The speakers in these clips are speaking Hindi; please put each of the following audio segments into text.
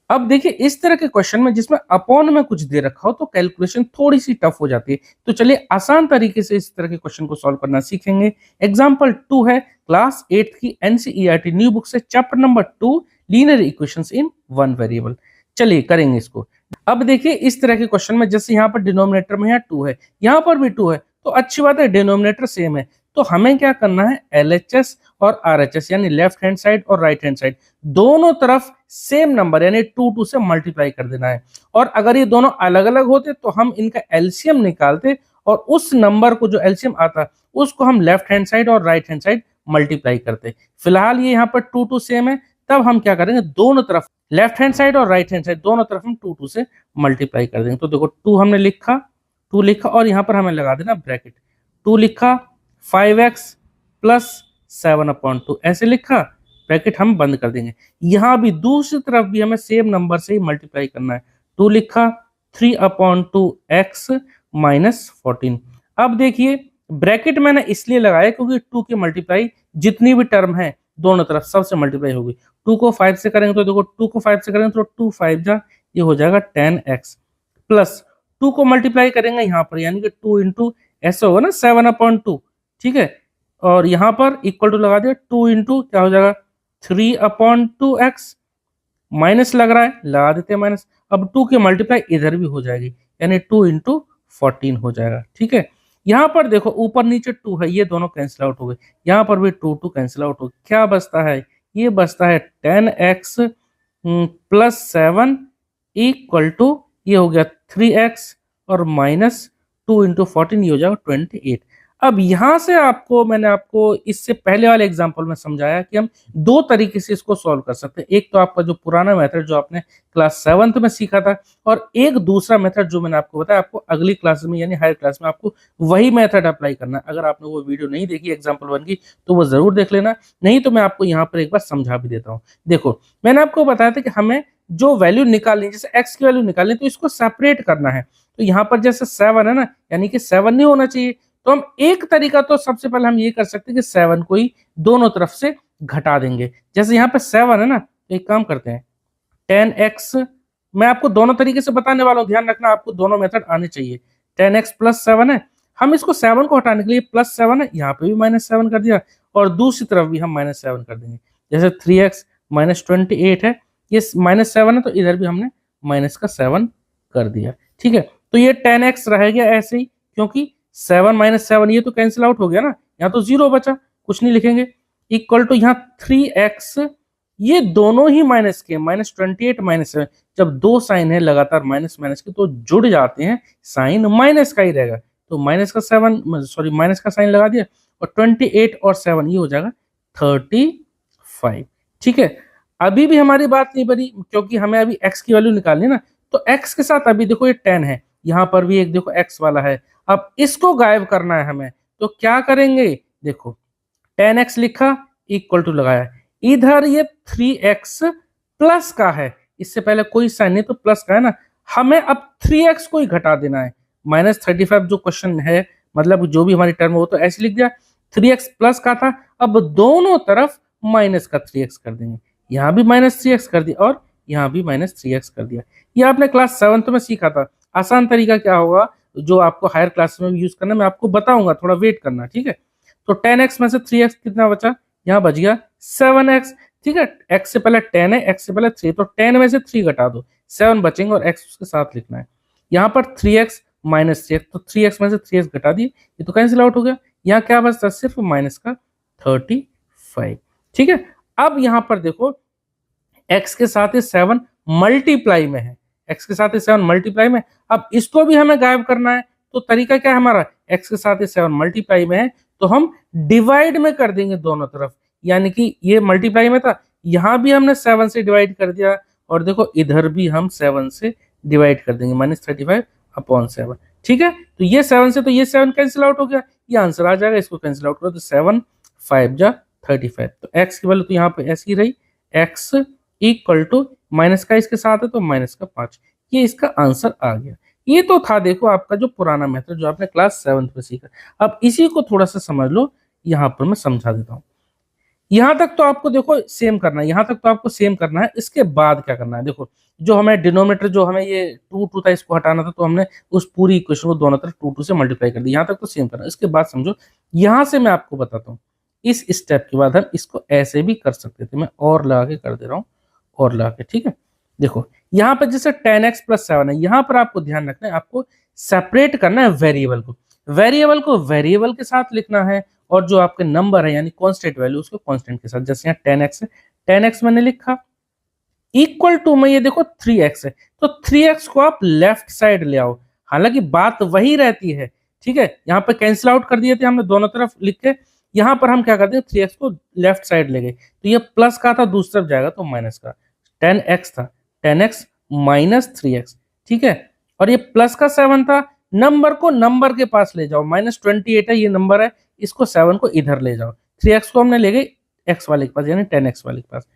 अब देखिए इस तरह के क्वेश्चन में जिसमें अपॉन में कुछ दे रखा हो तो कैलकुलेशन थोड़ी सी टफ हो जाती है। तो चलिए आसान तरीके से इस तरह के क्वेश्चन को सॉल्व करना सीखेंगे। एग्जांपल 2 है क्लास 8 की एनसीईआरटी न्यू बुक से chapter number 2 linear equations in one variable. चलिए करेंगे इसको। अब देखिए इस तरह के क्वेश्चन में जैसे यहाँ पर डिनोमिनेटर में है 2 है, यहाँ पर भी 2 है, तो अच्छी बात है डिनोमिनेटर सेम है। तो हमें क्या करना है, एलएचएस और आरएचएस यानी लेफ्ट हैंड साइड और राइट हैंड साइड दोनों तरफ सेम नंबर यानी 2 से मल्टीप्लाई कर देना है। और अगर ये दोनों अलग अलग होते तो हम इनका एलसीएम निकालते और उस नंबर को जो एलसीएम आता उसको हम लेफ्ट हैंड साइड और राइट हैंड साइड मल्टीप्लाई करते। फिलहाल ये यहाँ पर 2 सेम है, तब हम क्या करेंगे, दोनों तरफ लेफ्ट हैंड साइड और राइट हैंड साइड दोनों तरफ हम 2 से मल्टीप्लाई कर देंगे। तो देखो 2 हमने लिखा, 2 लिखा और यहाँ पर हमें लगा देना ब्रैकेट। 2 लिखा 5x प्लस 7/2 ऐसे लिखा, ब्रैकेट हम बंद कर देंगे। यहां भी दूसरी तरफ भी हमें सेम नंबर से ही मल्टीप्लाई करना है। 2 लिखा 3/2x माइनस 14। अब देखिए ब्रैकेट मैंने इसलिए लगाया क्योंकि 2 की मल्टीप्लाई जितनी भी टर्म है दोनों तरफ सबसे मल्टीप्लाई होगी। 2 को 5 से करेंगे तो देखो 2 को 5 से करेंगे तो 2 5 जा ये हो जाएगा 10x प्लस 2 को मल्टीप्लाई करेंगे यहाँ पर यानी कि 2 इंटू ऐसा होगा ना 7/2, ठीक है। और यहाँ पर इक्वल टू लगा दिया 2 इंटू क्या हो जाएगा 3/2x माइनस लग रहा है, लगा देते हैं माइनस। अब 2 की मल्टीप्लाई इधर भी हो जाएगी यानी 2 इंटू 14 हो जाएगा, ठीक है। यहाँ पर देखो ऊपर नीचे 2 है, ये दोनों कैंसिल आउट हो गए। यहाँ पर भी 2 कैंसिल आउट हो गए। क्या बचता है, ये बचता है 10x प्लस 7 इक्वल टू ये हो गया 3x और माइनस 2 इंटू 14 ये हो जाएगा 28। अब यहां से मैंने आपको इससे पहले वाले एग्जांपल में समझाया कि हम दो तरीके से इसको सॉल्व कर सकते हैं। एक तो आपका जो पुराना मेथड जो आपने क्लास 7th में सीखा था, और एक दूसरा मेथड जो मैंने आपको बताया, आपको अगली क्लास में यानी हायर क्लास में आपको वही मेथड अप्लाई करना है। अगर आपने वो वीडियो नहीं देखी एग्जाम्पल 1 की तो वो जरूर देख लेना, नहीं तो मैं आपको यहाँ पर एक बार समझा भी देता हूँ। देखो मैंने आपको बताया था कि हमें जो वैल्यू निकालनी, जैसे x की वैल्यू निकालनी तो इसको सेपरेट करना है। तो यहाँ पर जैसे 7 है ना, यानी कि 7 नहीं होना चाहिए, तो हम एक तरीका तो सबसे पहले हम ये कर सकते हैं कि 7 को ही दोनों तरफ से घटा देंगे। जैसे यहाँ पे 7 है ना, तो एक काम करते हैं 10x, मैं आपको दोनों तरीके से बताने वाला हूँ, ध्यान रखना आपको दोनों मेथड आने चाहिए। 10x प्लस 7 है, हम इसको 7 को हटाने के लिए प्लस 7 है, यहाँ पे भी -7 कर दिया और दूसरी तरफ भी हम -7 कर देंगे। जैसे 3x माइनस 28 है, ये -7 है तो इधर भी हमने माइनस का 7 कर दिया, ठीक है। तो ये 10x रह गया ऐसे ही, क्योंकि 7 माइनस 7 ये तो कैंसिल आउट हो गया ना, यहाँ तो 0 बचा, कुछ नहीं लिखेंगे। इक्वल टू यहाँ 3x, ये दोनों ही माइनस के, -28 -7, जब दो साइन है लगातार माइनस माइनस के तो जुड़ जाते हैं, साइन माइनस का ही रहेगा। तो माइनस का साइन लगा दिया और 28 और 7 ये हो जाएगा 35, ठीक है। अभी भी हमारी बात नहीं बनी क्योंकि हमें अभी x की वैल्यू निकालनी है ना, तो x के साथ अभी देखो ये 10 है, यहाँ पर भी एक देखो x वाला है, अब इसको गायब करना है हमें, तो क्या करेंगे, देखो 10x लिखा इक्वल टू लगाया, इधर ये 3x प्लस का है, इससे पहले कोई साइन नहीं तो प्लस का है ना, हमें अब 3x को ही घटा देना है। -35 जो क्वेश्चन है, मतलब जो भी हमारी टर्म हो तो ऐसे लिख दिया, 3x प्लस का था, अब दोनों तरफ माइनस का 3x कर देंगे, यहाँ भी -3x कर दिया और यहाँ भी -3x कर दिया। ये आपने क्लास 7th में सीखा था। आसान तरीका क्या होगा जो आपको हायर क्लास में भी यूज करना, मैं आपको बताऊंगा, थोड़ा वेट करना, ठीक है। तो 10x में से 3x कितना बचा, यहाँ बच गया 7x, ठीक है। x से पहले 10 है, x से पहले 3, तो 10 में से 3 घटा दो, 7 बचेंगे और x उसके साथ लिखना है। यहाँ पर 3x माइनस 3x, तो 3x में से 3x घटा दिए, ये तो कैंसिल आउट हो गया। यहाँ क्या बचता, सिर्फ माइनस का 35, ठीक है। अब यहाँ पर देखो x के साथ ही 7 मल्टीप्लाई में है, x के साथ ही 7 मल्टीप्लाई में, अब इसको भी हमें गायब करना है। तो तरीका क्या है हमारा, x के साथ ही 7 मल्टीप्लाई में है तो हम डिवाइड में कर देंगे दोनों तरफ, यानी कि ये मल्टीप्लाई में था, यहाँ भी हमने 7 से डिवाइड कर दिया और देखो इधर भी हम 7 से डिवाइड कर देंगे, -35/7, ठीक है। तो ये 7 से तो ये 7 कैंसिल आउट हो गया, ये आंसर आ जाएगा, इसको कैंसिल आउट करो तो 7 5 जा 35, तो x की वैल्यू तो यहाँ पे ऐसी रही, x इक्वल टू माइनस का इसके साथ है तो -5, ये इसका आंसर आ गया। ये तो था देखो आपका जो पुराना मेथड जो आपने क्लास 7th में सीखा। अब इसी को थोड़ा सा समझ लो, यहाँ पर मैं समझा देता हूँ। यहां तक तो आपको देखो सेम करना है, यहां तक तो आपको सेम करना है। इसके बाद क्या करना है, देखो जो हमें डिनोमिनेटर, जो हमें ये 2 था, इसको हटाना था, तो हमने उस पूरी इक्वेशन को दोनों तरफ 2 से मल्टीप्लाई कर दिया। यहां तक तो सेम करना है। इसके बाद समझो, यहां से मैं आपको बताता हूँ, इस स्टेप के बाद हम इसको ऐसे भी कर सकते थे। मैं और लगा के कर दे रहा हूँ, और लगा के, ठीक है। देखो यहाँ पर जैसे 10x + 7 है, यहाँ पर आपको ध्यान रखना है, आपको सेपरेट करना है वेरिएबल को। वेरिएबल को वेरिएबल के साथ लिखना है, और जो आपके नंबर है यानी कांस्टेंट वैल्यू, उसको कांस्टेंट के साथ। जैसे यहाँ 10x है, 10x मैंने लिखा, इक्वल टू में ये देखो 3x है, तो 3x को आप लेफ्ट साइड ले आओ। हालांकि बात वही रहती है, ठीक है। यहाँ पे कैंसिल आउट कर दिए थे हमने दोनों तरफ लिख के, यहाँ पर हम क्या करते हैं, 3x को लेफ्ट साइड ले गए, तो ये प्लस का था, दूसरी तरफ जाएगा तो माइनस का। 10x था, 10x - 3x, ठीक है। और ये प्लस का 7 था, नंबर को नंबर के पास ले जाओ, -28 है ये नंबर है, इसको 7 को इधर ले जाओ, 3x को हमने ले गए x वाले के पास, यानी 10x वाले के पास,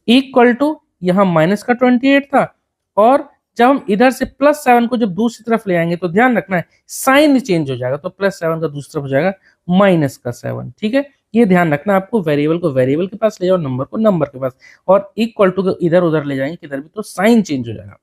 इक्वल टू यहाँ माइनस का 28 था। और जब हम इधर से +7 को जब दूसरी तरफ ले आएंगे, तो ध्यान रखना है साइन चेंज हो जाएगा, तो +7 का दूसरी तरफ हो जाएगा -7, ठीक है। ये ध्यान रखना, आपको वेरिएबल को वेरिएबल के पास ले जाओ, नंबर को नंबर के पास, और इक्वल टू को इधर उधर ले जाएंगे किधर भी, तो साइन चेंज हो जाएगा।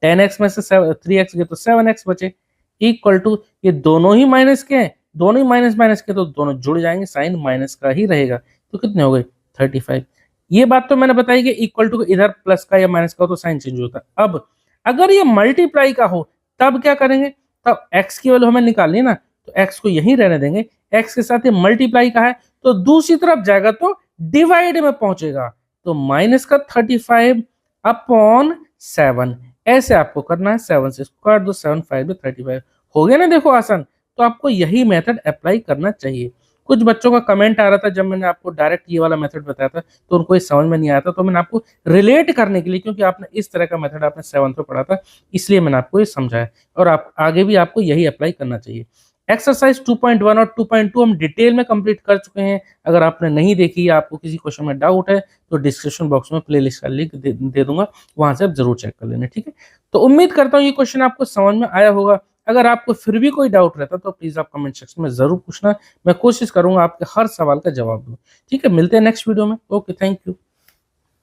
10x में से 3x गए तो 7x बचे, इक्वल टू ये दोनों ही माइनस के हैं, दोनों ही माइनस माइनस के, तो दोनों जुड़ जाएंगे, साइन माइनस का ही रहेगा, तो कितने हो गए 35। ये बात तो मैंने बताई कि इक्वल टू इधर प्लस का या माइनस का हो तो साइन चेंज होता है। अब अगर ये मल्टीप्लाई का हो तब क्या करेंगे, तब x की वैल्यू हमें निकालनी है ना, तो x को यहीं रहने देंगे, x के साथ ये मल्टीप्लाई का है तो दूसरी तरफ जाएगा तो डिवाइड में पहुंचेगा, तो -35/7 ऐसे आपको करना है। 7 से इसको काट दो, 7 5 में 35 हो गया ना, देखो आसान। तो आपको यही मेथड अप्लाई करना चाहिए। कुछ बच्चों का कमेंट आ रहा था, जब मैंने आपको डायरेक्ट ये वाला मेथड बताया था तो उनको ये समझ में नहीं आया था, तो मैंने आपको रिलेट करने के लिए, क्योंकि आपने इस तरह का मेथड आपने 7th में पढ़ा था, इसलिए मैंने आपको ये समझाया, और आप आगे भी आपको यही अप्लाई करना चाहिए। एक्सरसाइज 2.1 और 2.2 हम डिटेल में कंप्लीट कर चुके हैं। अगर आपने नहीं देखी या आपको किसी क्वेश्चन में डाउट है, तो डिस्क्रिप्शन बॉक्स में प्लेलिस्ट का लिंक दे दूंगा, वहां से आप जरूर चेक कर लेना, ठीक है। तो उम्मीद करता हूँ ये क्वेश्चन आपको समझ में आया होगा। अगर आपको फिर भी कोई डाउट रहता तो प्लीज आप कमेंट सेक्शन में जरूर पूछना, मैं कोशिश करूंगा आपके हर सवाल का जवाब दूं, ठीक है। मिलते हैं नेक्स्ट वीडियो में। Okay, thank you.